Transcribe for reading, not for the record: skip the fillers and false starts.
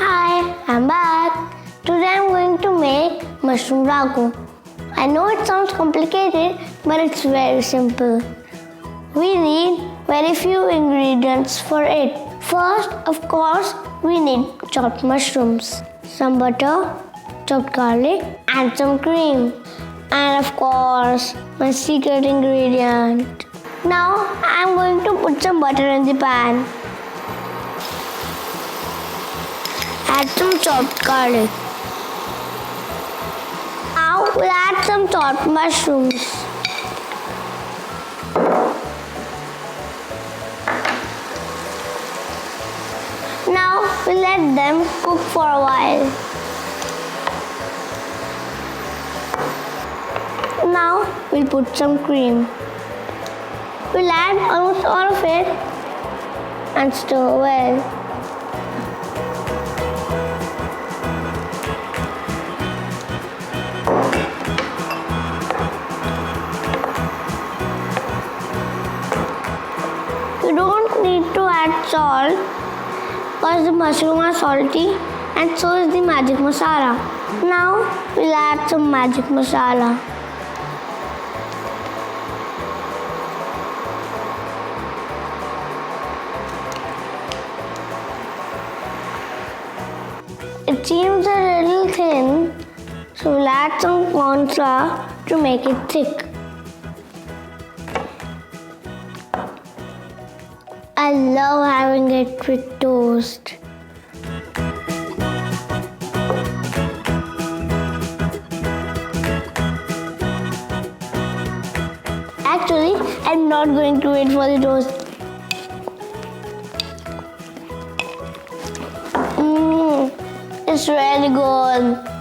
Hi, I'm back. Today I'm going to make mushroom ragu. I know it sounds complicated, but it's very simple. We need very few ingredients for it. First, of course, we need chopped mushrooms, some butter, chopped garlic, and some cream. And of course, my secret ingredient. Now, I'm going to put some butter in the pan. Add some chopped garlic. Now we'll add some chopped mushrooms. Now we'll let them cook for a while. Now we'll put some cream. We'll add almost all of it and stir well. You don't need to add salt because the mushroom are salty and so is the magic masala. Now we'll add some magic masala. It seems a little thin, so we'll add some corn flour to make it thick. I love having it with toast. Actually, I'm not going to wait for the toast. It's really good.